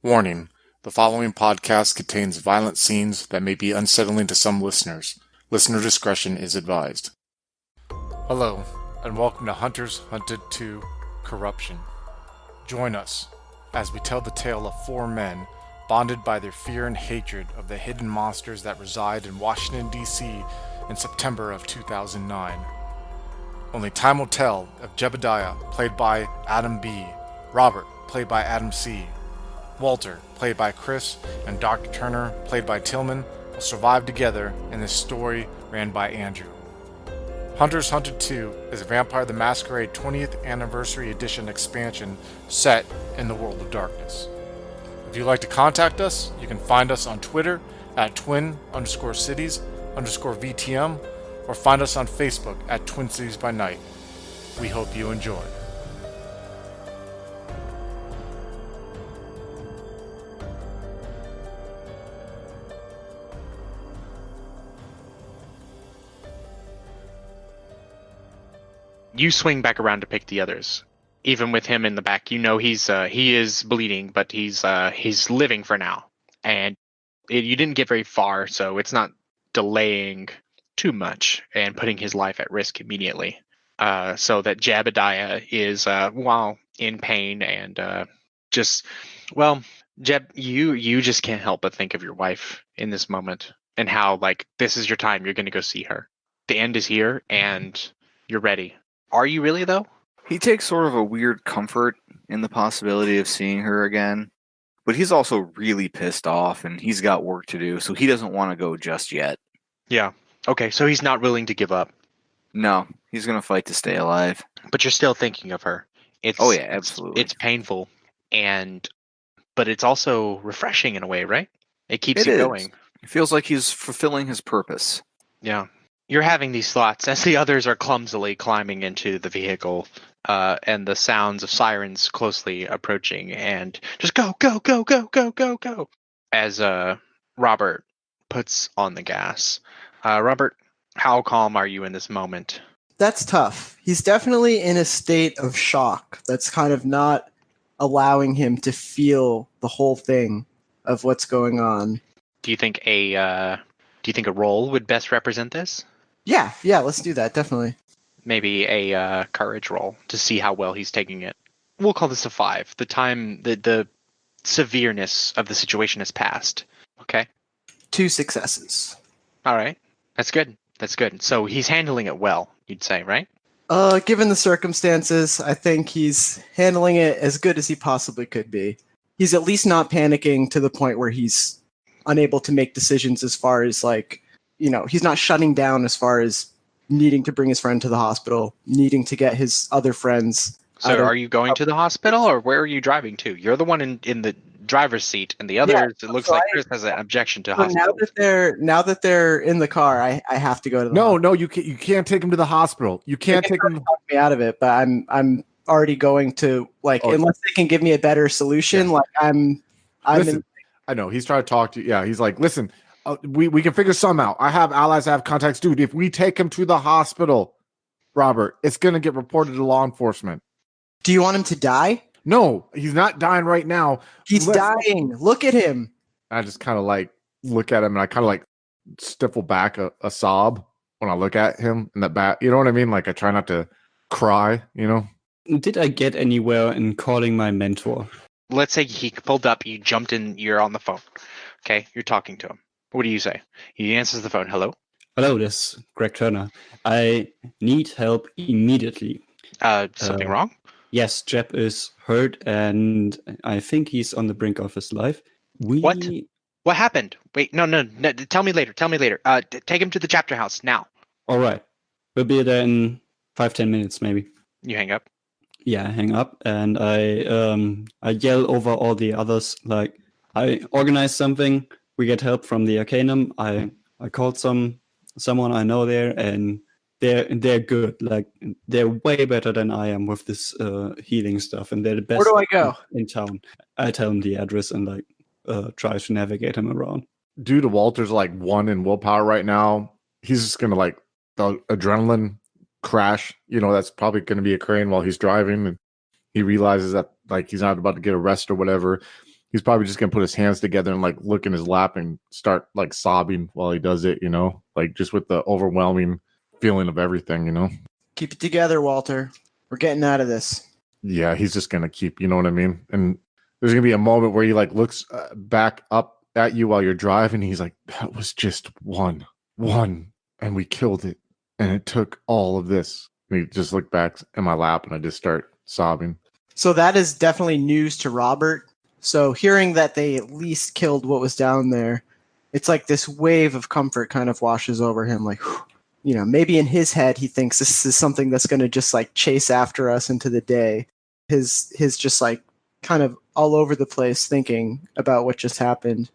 Warning: the following podcast contains violent scenes that may be unsettling to some listeners. Listener discretion is advised. Hello, and welcome to Hunters Hunted 2 Corruption. Join us as we tell the tale of four men bonded by their fear and hatred of the hidden monsters that reside in Washington, D.C. in September of 2009. Only time will tell if Jebediah, played by Adam B., Robert, played by Adam C., Walter, played by Chris, and Dr. Turner, played by Tillman, will survive together in this story ran by Andrew. Hunters Hunted 2 is a Vampire the Masquerade 20th Anniversary Edition expansion set in the World of Darkness. If you'd like to contact us, you can find us on Twitter at twin_cities_VTM or find us on Facebook at Twin Cities by Night. We hope you enjoy. You swing back around to pick the others. Even with him in the back, you know he is bleeding, but he's living for now. And you didn't get very far, so it's not delaying too much and putting his life at risk immediately. So that Jebediah is while in pain and Jeb, you just can't help but think of your wife in this moment and how this is your time. You're going to go see her. The end is here, and you're ready. Are you really, though? He takes sort of a weird comfort in the possibility of seeing her again, but he's also really pissed off, and he's got work to do, so he doesn't want to go just yet. Yeah. Okay, so he's not willing to give up. No, he's going to fight to stay alive. But you're still thinking of her. Oh yeah, absolutely. It's painful, but it's also refreshing in a way, right? It keeps you going. It feels like he's fulfilling his purpose. Yeah. You're having these thoughts as the others are clumsily climbing into the vehicle, and the sounds of sirens closely approaching, and just go, go, go, go, go, go, go, as Robert puts on the gas. Robert, how calm are you in this moment? That's tough. He's definitely in a state of shock that's kind of not allowing him to feel the whole thing of what's going on. Do you think a roll would best represent this? Yeah, let's do that, definitely. Maybe a courage roll to see how well he's taking it. We'll call this a 5. The severeness of the situation has passed. Okay? 2 successes. All right. That's good. So he's handling it well, you'd say, right? Given the circumstances, I think he's handling it as good as he possibly could be. He's at least not panicking to the point where he's unable to make decisions as far as he's not shutting down as far as needing to bring his friend to the hospital, needing to get his other friends. So are you going to the hospital, or where are you driving to? You're the one in the driver's seat, and the others, it looks like Chris has an objection to hospital. Now that they're in the car, I have to go to the hospital. No, you can't take him to the hospital. You can't take him. Talk me out of it, but I'm already going to unless they can give me a better solution. Yeah. Listen, I know he's trying to talk to you. Yeah, he's like, listen. We can figure some out. I have allies, I have contacts. Dude, if we take him to the hospital, Robert, it's going to get reported to law enforcement. Do you want him to die? No, he's not dying right now. He's dying. Look at him. I just kind of look at him, and I kind of stifle back a sob when I look at him in that back. You know what I mean? I try not to cry, Did I get anywhere in calling my mentor? Let's say he pulled up, you jumped in, you're on the phone. Okay, you're talking to him. What do you say? He answers the phone. Hello? Hello, this is Greg Turner. I need help immediately. Something wrong? Yes, Jeb is hurt, and I think he's on the brink of his life. What? What happened? Wait, no. Tell me later. Take him to the chapter house now. All right. We'll be there in 5-10 minutes, maybe. You hang up? Yeah, I hang up, and I yell over all the others, I organize something. We get help from the Arcanum. I called someone I know there, and they're good. They're way better than I am with this healing stuff, and they're the best. Where do I go? In town? I tell them the address and try to navigate him around. Due to Walter's 1 in willpower right now, he's just gonna the adrenaline crash. That's probably gonna be occurring while he's driving, and he realizes that he's not about to get arrested or whatever. he's probably just gonna put his hands together and like look in his lap and start like sobbing while he does it, like just with the overwhelming feeling of everything. Keep it together, Walter. We're getting out of this. Yeah, he's just gonna keep, you know what I mean? And there's gonna be a moment where he like looks back up at you while you're driving. He's like, that was just one, and we killed it, and it took all of this. And he just looked back in my lap, and I just start sobbing. So that is definitely news to Robert. So hearing that they at least killed what was down there, it's like this wave of comfort kind of washes over him. Like, maybe in his head he thinks this is something that's going to just like chase after us into the day. His just like kind of all over the place thinking about what just happened.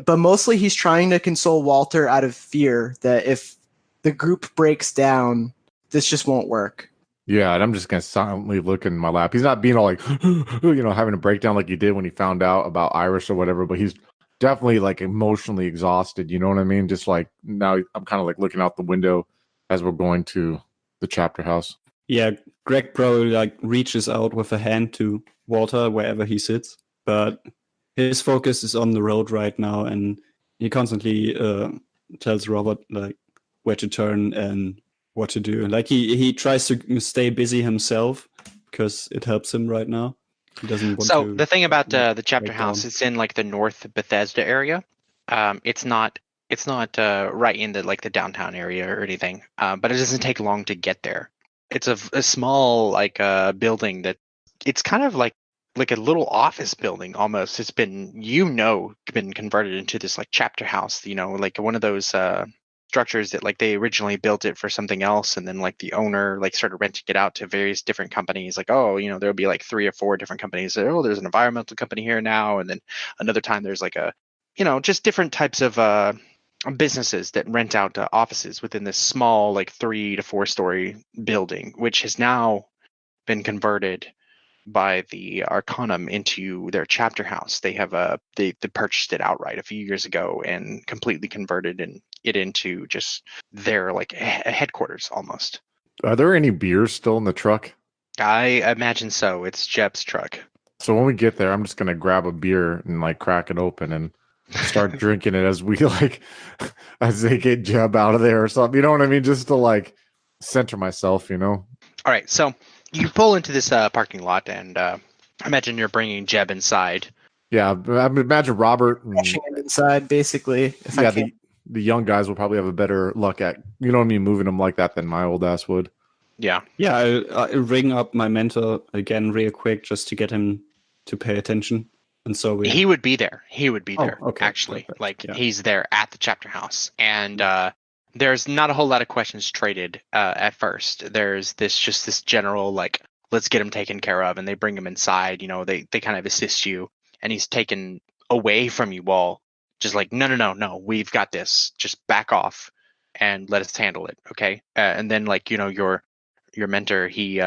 But mostly he's trying to console Walter out of fear that if the group breaks down, this just won't work. Yeah, and I'm just gonna silently look in my lap. He's not being all like, having a breakdown like he did when he found out about Iris or whatever, but he's definitely like emotionally exhausted. You know what I mean? Just like now I'm kind of like looking out the window as we're going to the chapter house. Yeah, Greg probably like reaches out with a hand to Walter wherever he sits, but his focus is on the road right now, and he constantly tells Robert like where to turn and what to do. Like he tries to stay busy himself because it helps him right now. He doesn't want to. So the thing about the chapter break house, down. it's in like the North Bethesda area. It's not right in the downtown area or anything. But it doesn't take long to get there. It's a small like building that it's kind of like a little office building almost. It's been converted into this like chapter house, like one of those structures that like they originally built it for something else, and then like the owner like started renting it out to various different companies. Like, there'll be like 3 or 4 different companies. There's an environmental company here now, and then another time there's like a just different types of businesses that rent out offices within this small like 3 to 4 story building, which has now been converted by the Arcanum into their chapter house. They have they purchased it outright a few years ago and completely converted it into just their like headquarters almost. Are there any beers still in the truck? I imagine so. It's Jeb's truck. So when we get there, I'm just gonna grab a beer and like crack it open and start drinking it as we like as they get Jeb out of there or something. You know what I mean? Just to like center myself. All right, so you pull into this parking lot, and I imagine you're bringing Jeb inside. Yeah, I imagine Robert and Pushing him inside, basically. the young guys will probably have a better luck at, moving them like that than my old ass would. Yeah. Yeah, I'll ring up my mentor again real quick just to get him to pay attention. And so he would be there. Okay, actually. perfect. Like, yeah. He's there at the chapter house. And there's not a whole lot of questions traded at first. There's this general, like, let's get him taken care of. And they bring him inside. They kind of assist you. And he's taken away from you all. Just like, no, we've got this. Just back off and let us handle it, okay? And then, like, your mentor, he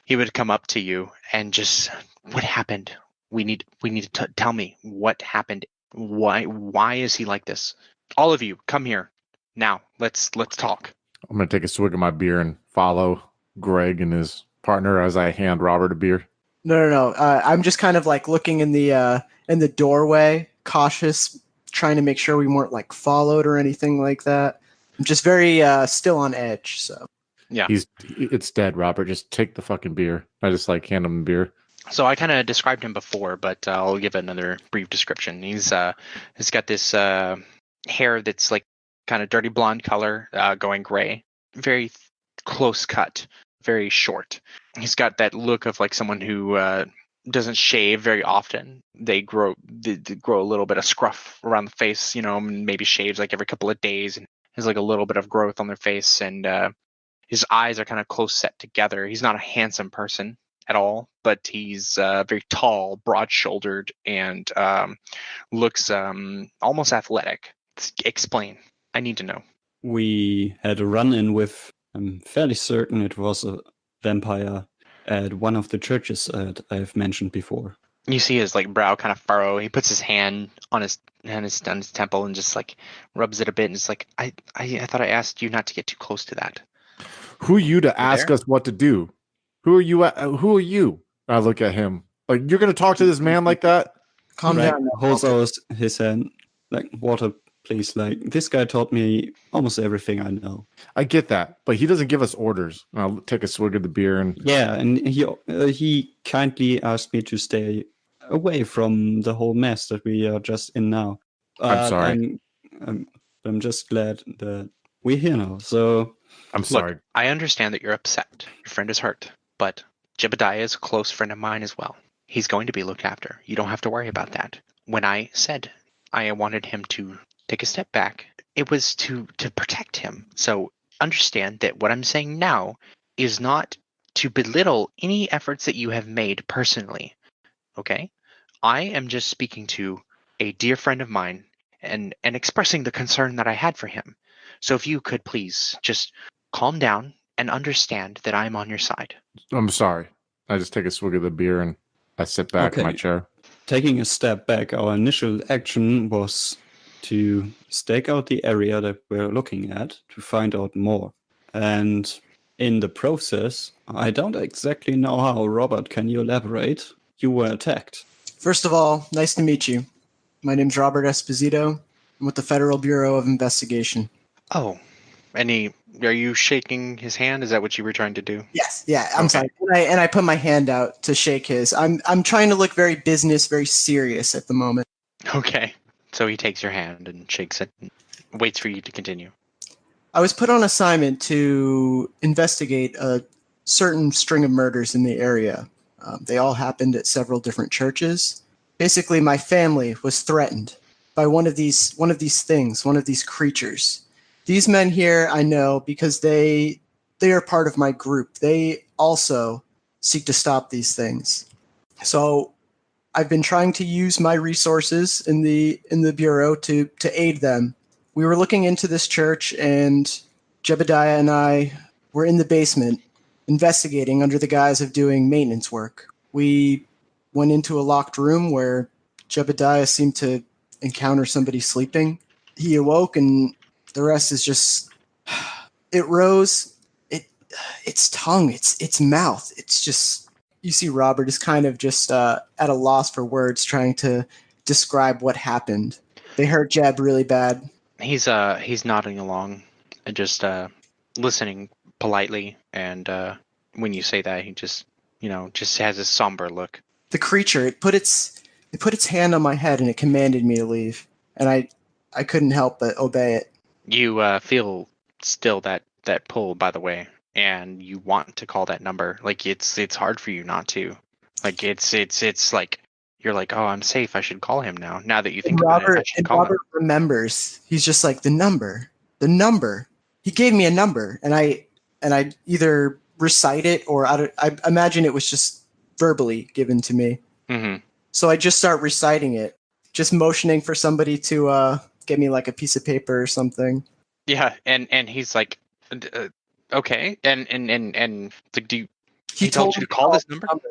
would come up to you and just, what happened? We need to tell me what happened. Why is he like this? All of you, come here now. Let's talk. I'm gonna take a swig of my beer and follow Greg and his partner as I hand Robert a beer. No. I'm just kind of like looking in the doorway, cautious, trying to make sure we weren't like followed or anything like that. I'm just very still on edge. So yeah, it's dead, Robert. Just take the fucking beer. I just like hand him a beer. So I kind of described him before, but I'll give another brief description. He's got this hair that's like kind of dirty blonde color, going gray, very close cut, very short. He's got that look of like someone who doesn't shave very often. They grow a little bit of scruff around the face, maybe shaves like every couple of days, and has like a little bit of growth on their face, and his eyes are kind of close set together. He's not a handsome person at all, but he's very tall, broad-shouldered, and looks almost athletic. Explain. I need to know. We had a run-in with, I'm fairly certain it was a vampire at one of the churches that I've mentioned before. You see his like brow kind of furrow. He puts his hand on his temple and just like rubs it a bit, and it's like, I thought I asked you not to get too close to that. Who are you to ask us what to do? Who are you? Who are you? I look at him like, you're going to talk to this man like that? Calm Like, down. now, holds Walter. out his hand. Like, Walter, please. Like, this guy taught me almost everything I know. I get that, but he doesn't give us orders. And I'll take a swig of the beer and Yeah, and he kindly asked me to stay away from the whole mess that we are just in now. I'm sorry. And I'm just glad that we're here now. So I'm sorry. Look, I understand that you're upset. Your friend is hurt, but Jebediah is a close friend of mine as well. He's going to be looked after. You don't have to worry about that. When I said I wanted him to take a step back, it was to protect him. So understand that what I'm saying now is not to belittle any efforts that you have made personally. Okay? I am just speaking to a dear friend of mine and expressing the concern that I had for him. So if you could please just calm down and understand that I'm on your side. I'm sorry. I just take a swig of the beer and I sit back in my Okay. chair. taking a step back, our initial action was to stake out the area that we're looking at to find out more. And in the process, I don't exactly know how. Robert, can you elaborate? You were attacked. First of all, nice to meet you. My name's Robert Esposito. I'm with the Federal Bureau of Investigation. Oh, are you shaking his hand? Is that what you were trying to do? Yes, yeah. I'm Okay. sorry, and I put my hand out to shake his. I'm trying to look very business, very serious at the moment. Okay. So he takes your hand and shakes it and waits for you to continue. I was put on assignment to investigate a certain string of murders in the area. They all happened at several different churches. Basically, my family was threatened by one of these things, one of these creatures. These men here I know because they are part of my group. They also seek to stop these things. So I've been trying to use my resources in the bureau to aid them. We were looking into this church, and Jebediah and I were in the basement investigating under the guise of doing maintenance work. We went into a locked room where Jebediah seemed to encounter somebody sleeping. He awoke, and the rest is just... It rose, its tongue, its mouth. It's just... You see Robert is kind of just at a loss for words, trying to describe what happened. They hurt Jeb really bad. He's nodding along and just listening politely, and when you say that, he just has a somber look. The creature, it put its hand on my head and it commanded me to leave, and I couldn't help but obey it. You feel still that pull, by the way, and you want to call that number. Like it's hard for you not to. Like it's like you're like, oh, I'm safe. I should call him now. Now that you think about it, I should call him. Robert remembers. He's just like, the number. He gave me a number, and I either recite it or I imagine it was just verbally given to me. Mm-hmm. So I just start reciting it, just motioning for somebody to get me like a piece of paper or something. Yeah, and he's like, okay, and like, he told you to call this number?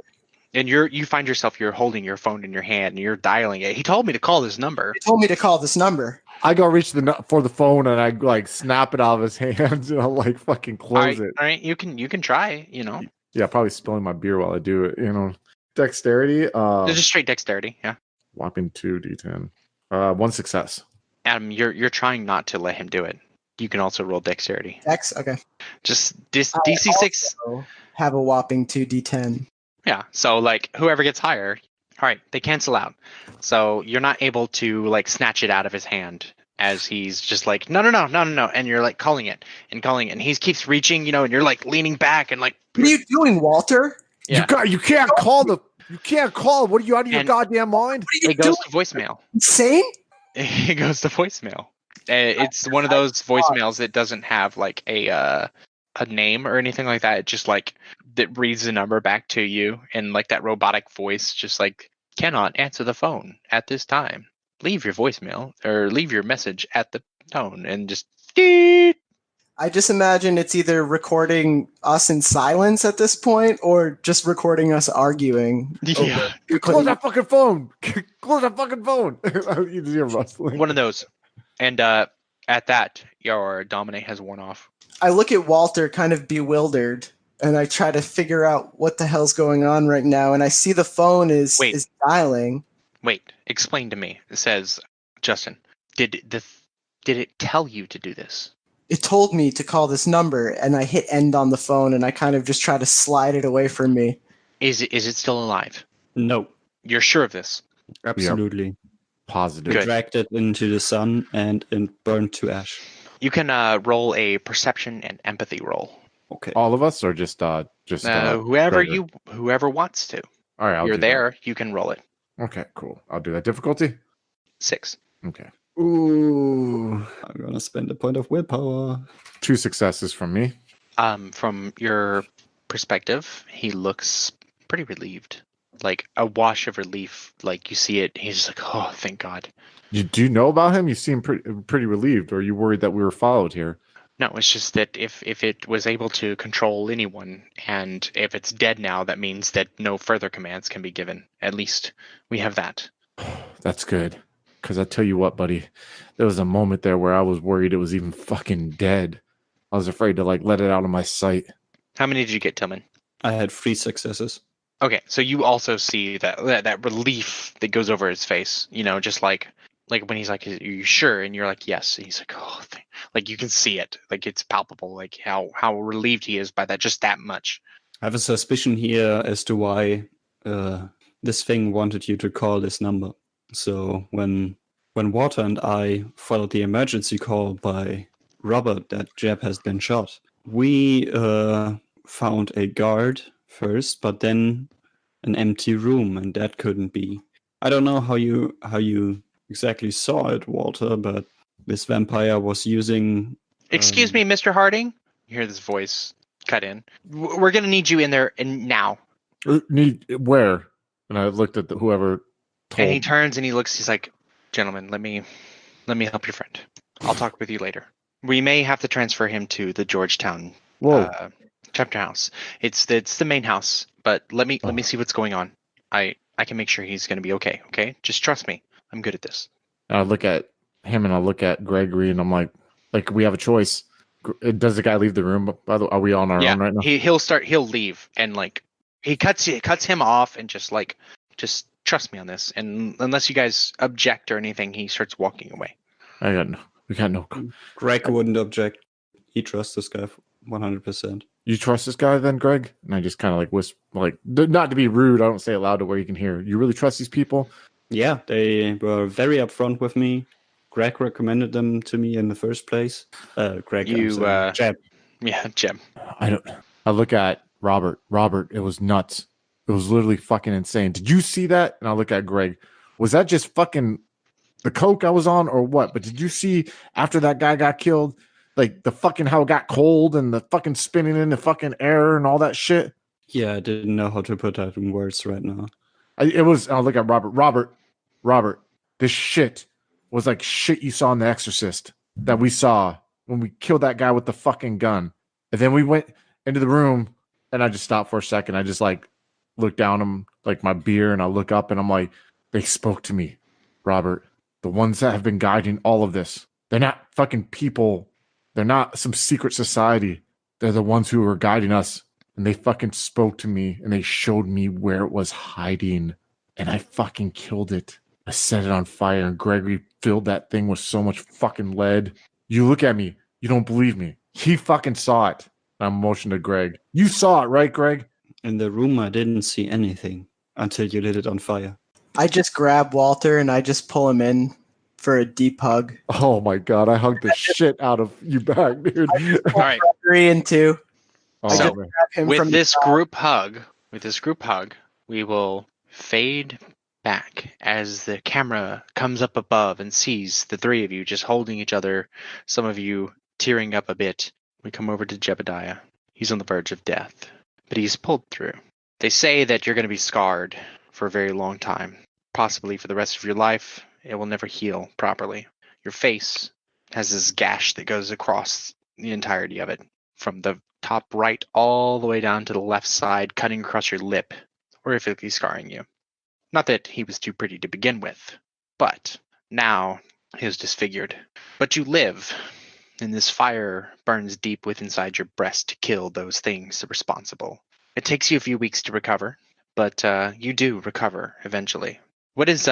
And you find yourself, you're holding your phone in your hand and you're dialing it. He told me to call this number. He told me to call this number. I go reach for the phone and I like snap it out of his hands and I'll like fucking close it. All right, you can try, Yeah, probably spilling my beer while I do it, Dexterity. It's just straight dexterity, yeah. Whopping 2d10. 1 success. Adam, you're trying not to let him do it. You can also roll dexterity. Dex? Okay. Just DC6. Have a whopping 2d10. Yeah, so like whoever gets higher, all right, they cancel out. So you're not able to like snatch it out of his hand as he's just like, no, and you're like calling it, and he keeps reaching, and you're like leaning back and like, what are you doing, Walter? Yeah. You can't call. What are you out of your goddamn mind? It goes to voicemail. Insane? It goes to voicemail. It's one of those voicemails that doesn't have like a name or anything like that. It just like that reads the number back to you, and like that robotic voice just like, cannot answer the phone at this time. Leave your voicemail or leave your message at the tone, and just deet. I just imagine it's either recording us in silence at this point or just recording us arguing. Yeah. Close that fucking phone. Close that fucking phone. You just hear rustling. One of those. And at that, your dominate has worn off. I look at Walter kind of bewildered, and I try to figure out what the hell's going on right now, and I see the phone is dialing. Wait, explain to me, says Justin. Did it tell you to do this? It told me to call this number, and I hit end on the phone, and I kind of just try to slide it away from me. Is it still alive? No, You're sure of this? absolutely. Positive. Good. Dragged it into the sun and it burned to ash. You can roll a perception and empathy roll. Okay. All of us, or just Whoever Gregor? whoever wants to. All right, I'll You're do there. You can roll it. That. Okay, cool. I'll do that. Difficulty. 6. Okay. Ooh, I'm gonna spend a point of willpower. 2 successes from me. From your perspective, he looks pretty relieved. Like a wash of relief. Like you see it, he's just like, oh, thank God. Do you know about him? You seem pretty relieved. Or are you worried that we were followed here? No, it's just that if it was able to control anyone, and if it's dead now, that means that no further commands can be given. At least we have that. That's good. Because I tell you what, buddy, there was a moment there where I was worried it was even fucking dead. I was afraid to let it out of my sight. How many did you get, Tillman? I had 3 successes. Okay, so you also see that relief that goes over his face. You know, just like when he's like, "Are you sure?" and you're like, "Yes." And he's like, "Oh," like you can see it, like it's palpable, like how relieved he is by that, just that much. I have a suspicion here as to why this thing wanted you to call this number. So when Water and I followed the emergency call by Robert that Jeb has been shot, we found a guard first, but then an empty room, and that couldn't be. I don't know how you exactly saw it, Walter, but this vampire was using. Excuse me, Mr. Harding. You hear this voice cut in. We're gonna need you in there and now. Need where? And I looked at whoever told. And he turns and he looks. He's like, "Gentlemen, let me help your friend. I'll talk with you later. We may have to transfer him to the Georgetown chapter house. It's the main house, but let me see what's going on. I can make sure he's going to be okay. Okay, just trust me. I'm good at this." And I look at him and I look at Gregory and I'm like, we have a choice. Does the guy leave the room? Are we on our own right now? He'll leave and he cuts him off and just trust me on this. And unless you guys object or anything, he starts walking away. We got no. Greg wouldn't object. He trusts this guy 100%. You trust this guy then, Greg? And I just kind of whisper, not to be rude. I don't say it loud to where you can hear. You really trust these people? Yeah, they were very upfront with me. Greg recommended them to me in the first place. Jeb. Yeah, Jeb. I look at Robert. Robert, it was nuts. It was literally fucking insane. Did you see that? And I look at Greg. Was that just fucking the coke I was on or what? But did you see after that guy got killed, the fucking how it got cold and the fucking spinning in the fucking air and all that shit? Yeah, I didn't know how to put that in words right now. I'll look at Robert. Robert, this shit was like shit you saw in The Exorcist that we saw when we killed that guy with the fucking gun. And then we went into the room and I just stopped for a second. I just looked down him my beer and I look up and I'm like, they spoke to me, Robert. The ones that have been guiding all of this. They're not fucking people. They're not some secret society. They're the ones who were guiding us. And they fucking spoke to me and they showed me where it was hiding. And I fucking killed it. I set it on fire and Gregory filled that thing with so much fucking lead. You look at me. You don't believe me. He fucking saw it. I'm motioning to Greg. You saw it, right, Greg? In the room, I didn't see anything until you lit it on fire. I just grab Walter and I just pull him in for a deep hug. Oh my God. I hugged the shit out of you back, dude. All right. 3 and 2. Oh, man. With this group hug, we will fade back as the camera comes up above and sees the 3 of you just holding each other, some of you tearing up a bit. We come over to Jebediah. He's on the verge of death, but he's pulled through. They say that you're going to be scarred for a very long time, possibly for the rest of your life. It will never heal properly. Your face has this gash that goes across the entirety of it, from the top right all the way down to the left side, cutting across your lip, horrifically scarring you. Not that he was too pretty to begin with, but now he is disfigured. But you live, and this fire burns deep within inside your breast to kill those things responsible. It takes you a few weeks to recover, but you do recover eventually. What is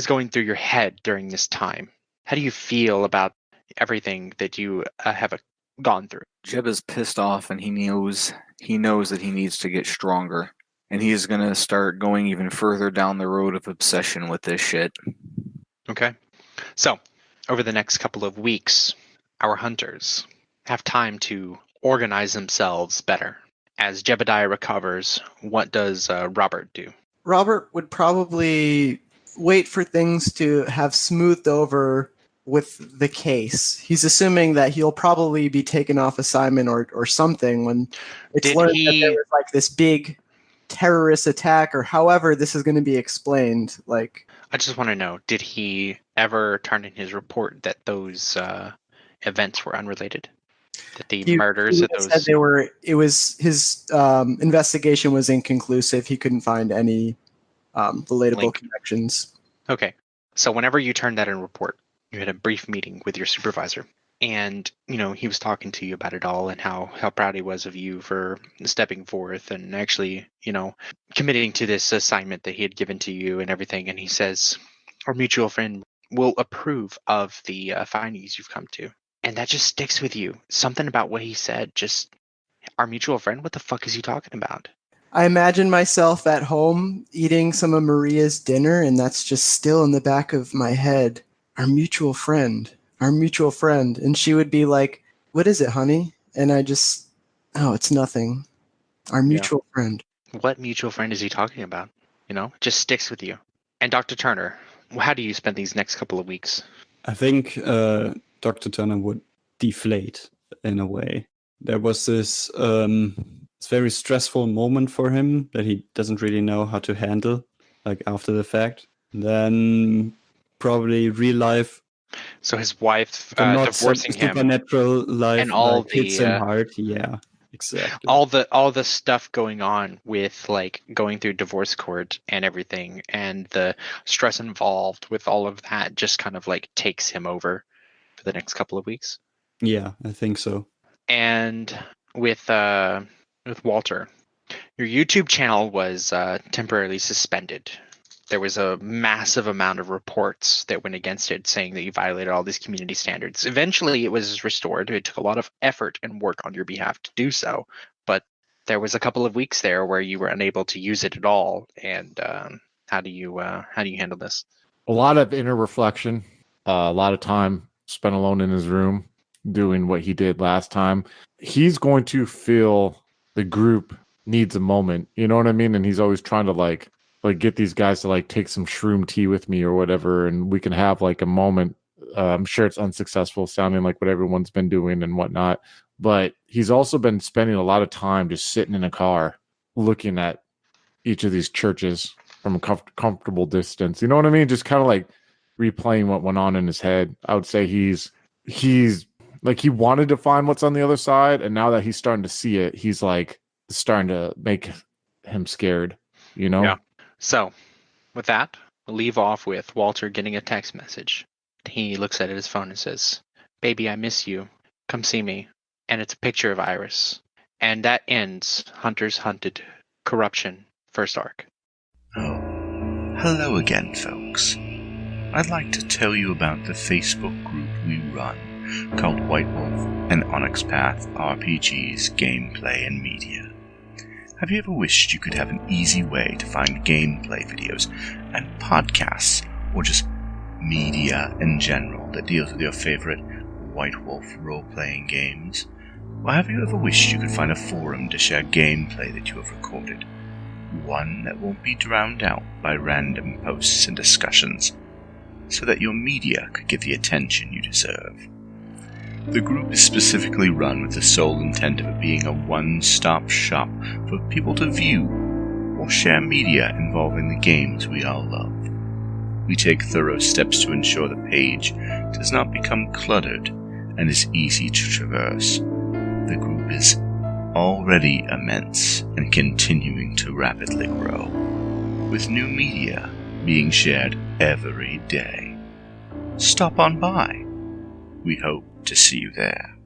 going through your head during this time? How do you feel about everything that you have gone through? Jeb is pissed off, and he knows that he needs to get stronger, and he is going to start going even further down the road of obsession with this shit. Okay. So, over the next couple of weeks, our hunters have time to organize themselves better. As Jebediah recovers, what does Robert do? Robert would probably wait for things to have smoothed over with the case. He's assuming that he'll probably be taken off assignment or something when it's Did learned that he- there was like this big terrorist attack, or however this is going to be explained. Like, I just want to know, did he ever turn in his report that those events were unrelated? That the murders he of those... said they were. It was his investigation was inconclusive. He couldn't find any relatable Link. connections. Okay. So whenever you turned that in report, you had a brief meeting with your supervisor. And, he was talking to you about it all and how proud he was of you for stepping forth and actually, committing to this assignment that he had given to you and everything. And he says, our mutual friend will approve of the findings you've come to. And that just sticks with you. Something about what he said, just, our mutual friend, what the fuck is he talking about? I imagine myself at home eating some of Maria's dinner, and that's just still in the back of my head. Our mutual friend. And she would be like, what is it, honey? And I just, oh, it's nothing. Our mutual friend. What mutual friend is he talking about? Just sticks with you. And Dr. Turner, how do you spend these next couple of weeks? I think Dr. Turner would deflate in a way. There was this very stressful moment for him that he doesn't really know how to handle, like after the fact. Then probably real life. So his wife not divorcing him, supernatural life, and all like, hits the him hard. Yeah, exactly. all the stuff going on with like going through divorce court and everything, and the stress involved with all of that just kind of like takes him over for the next couple of weeks. Yeah, I think so. And with Walter, your YouTube channel was temporarily suspended. There was a massive amount of reports that went against it, saying that you violated all these community standards. Eventually, it was restored. It took a lot of effort and work on your behalf to do so, but there was a couple of weeks there where you were unable to use it at all. And how do you handle this? A lot of inner reflection, a lot of time spent alone in his room doing what he did last time. He's going to feel the group needs a moment, you know what I mean? And he's always trying to like get these guys to like take some shroom tea with me or whatever, and we can have like a moment. I'm sure it's unsuccessful, sounding like what everyone's been doing and whatnot, but he's also been spending a lot of time just sitting in a car looking at each of these churches from a comfortable distance. You know what I mean? Just kind of like replaying what went on in his head. I would say he's like, he wanted to find what's on the other side, and now that he's starting to see it, he's like starting to make him scared, Yeah. So, with that, we'll leave off with Walter getting a text message. He looks at his phone and says, "Baby, I miss you. Come see me." And it's a picture of Iris. And that ends Hunters Hunted Corruption first arc. Oh, hello again, folks. I'd like to tell you about the Facebook group we run called White Wolf and Onyx Path RPGs, Gameplay and Media. Have you ever wished you could have an easy way to find gameplay videos and podcasts, or just media in general that deals with your favorite White Wolf role-playing games? Or have you ever wished you could find a forum to share gameplay that you have recorded? One that won't be drowned out by random posts and discussions, so that your media could get the attention you deserve. The group is specifically run with the sole intent of it being a one-stop shop for people to view or share media involving the games we all love. We take thorough steps to ensure the page does not become cluttered and is easy to traverse. The group is already immense and continuing to rapidly grow, with new media being shared every day. Stop on by. We hope to see you there.